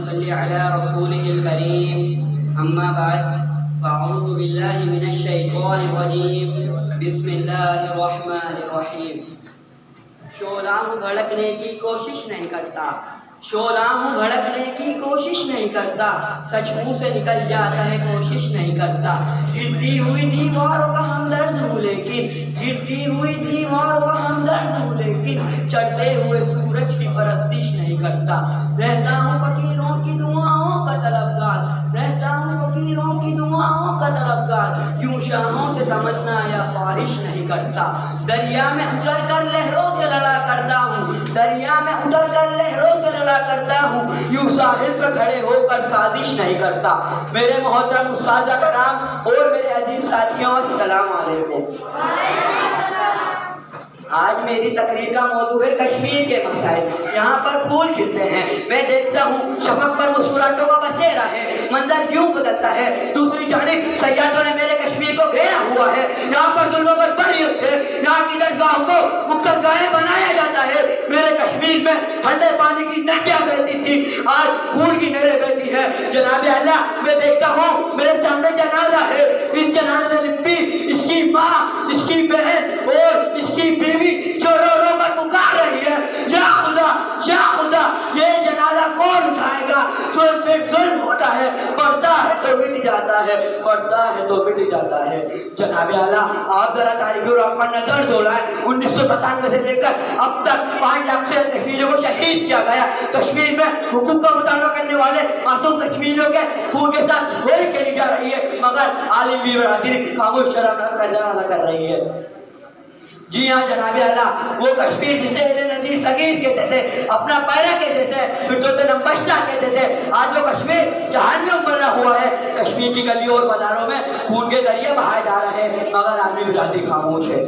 صل على رسوله الكريم اما بعد فاعوذ بالله من الشیطان الرجیم بسم اللہ الرحمن الرحیم۔ شعلہ ہوں بھڑکنے کی کوشش نہیں کرتا، شعلہ ہوں بھڑکنے کی کوشش نہیں کرتا، سچ منہ سے نکل جاتا ہے کوشش نہیں کرتا۔ گرتی ہوئی دیواروں کا ہمدرد ہوں لیکن، گرتی ہوئی دیواروں کا ہمدرد ہوں لیکن، چڑھتے ہوئے سورج کی پرستش نہیں کرتا۔ رہتا ہوں فقیروں کی دعاؤں کا طلبگار، رہتا ہوں فقیروں کی دعاؤں کا طلبگار، یوں شاہوں سے تمنا یا خواہش نہیں کرتا۔ دریا میں اتر کر لہروں سے لڑا کرتا ہوں، دریا میں اتر کر لہروں سے لڑا کرتا ہوں، یوں ساحل پر کھڑے ہو کر سازش نہیں کرتا۔ میرے محترم اساتذہ کرام اور میرے عزیز ساتھیوں، السلام علیکم۔ آج میری تقریر کا موضوع ہے کشمیر کے مسائل۔ یہاں پر پھول کھلتے ہیں، میں دیکھتا ہوں شفق پر مسکراہٹوں کا بسیرا ہے، منظر کیوں بدلتا ہے۔ دوسری جانب سیادوں نے میرے کشمیر کو گھیرا ہوا ہے، یہاں پر ظلموں پر بریت ہے، یہاں کی درگاہوں کو مقدس گاہیں بنایا جاتا ہے۔ میرے کشمیر میں ٹھنڈے پانی کی نہریں بہتی تھی، آج خون کی نہریں بہتی ہے۔ جناب اللہ، میں دیکھتا ہوں میرے سامنے جنازہ ہے، اس جنازے میں لپی اس کی ماں، اس کی بہن اور اس کی بیوی جو رو رو کر پکار رہی ہے، یا خدا یا خدا یہ جنازہ کون اٹھائے گا۔ ظلم پہ ظلم ہوتا ہے، بڑھتا ہے تو مٹ جاتا ہے، بڑھتا ہے تو مٹ جاتا ہے۔ جناب اعلیٰ، آپ ذرا تاریخ اور پر نظر ڈولائیں۔ 1997 سے لے کر اب تک 5 لاکھ سے کشمیریوں کو شہید کیا گیا۔ کشمیر میں حقوق کا مطالبہ کرنے والے معصوم کشمیریوں کے خون کے ساتھ ہولی کھیلی جا رہی ہے، مگر عالم بھی برادری خاموش شرم رکھ کر جنازہ کر رہی ہے۔ جی ہاں جناب اعلیٰ، وہ کشمیر جسے نذیر صغیر کہتے تھے، اپنا پیرا کہتے تھے، پھر تو نمبشتہ کہتے تھے، آج وہ کشمیر جہان میں ابھرا ہوا ہے۔ کشمیر کی گلیوں اور بازاروں میں خون کے دریا بہائے جا رہے ہیں، مگر عالمی برادری خاموش ہے۔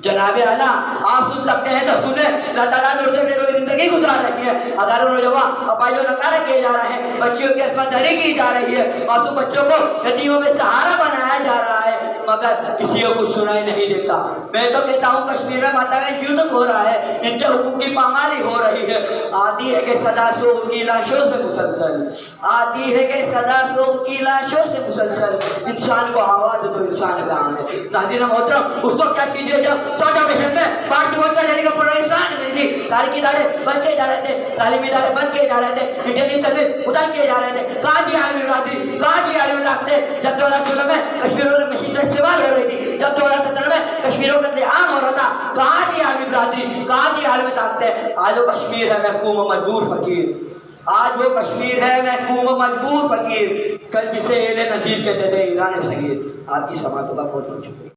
جناب اعلیٰ، آپ سن سکتے ہیں تو سنیں، اللہ تعالیٰ دوڑتے بے روئی زندگی گزار رہی ہے، ہزاروں نوجوان اپاہج و نکارہ کیے جا رہے ہیں، بچیوں کی عصمت دری کی جا رہی ہے، معصوم بچوں کو یتیموں میں سہارا بنایا جا رہا ہے، مگر کسی کو کچھ سنائی نہیں دیتا۔ میں تو کہتا ہوں کشمیر میں ماتم جنون ہو رہا ہے، ان کے حقوق کی پامالی ہو رہی ہے۔ آتی ہے کہ صدا سو کی لاشوں سے مسلسل، آتی ہے کہ صدا سو کی لاشوں سے مسلسل، انسان کو آواز تو انسان کہاں ہے۔ ناظرین محترم، اس وقت کیا کیجیے جب ساٹھ آپریشن میں پارٹی ووٹ کا دہلی کا پروگرام نہیں تھی، تاریخی ادارے بند کیے جا رہے تھے، تعلیمی ادارے بند کیے جا رہے تھے، انٹیلیجنس سروس مطلع کیے جا رہے تھے، کہاں کی عالمی برادری، کہاں کی عالمی طاقتیں۔ جب 2016 میں کشمیروں میں مشین استعمال ہو رہی تھی، جب 2017 میں کشمیروں کا قتل عام ہو رہا تھا، کہاں کی عالمی برادری، کہاں کی عالمی طاقتیں۔ آج وہ کشمیر ہے محکوم و مجبور فقیر، آج وہ کشمیر ہے محکوم و مجبور فقیر، کل جسے اہل نذیر کہتے تھے ایران صغیر۔ آپ کی سماعتوں کا بہت بہت شکریہ۔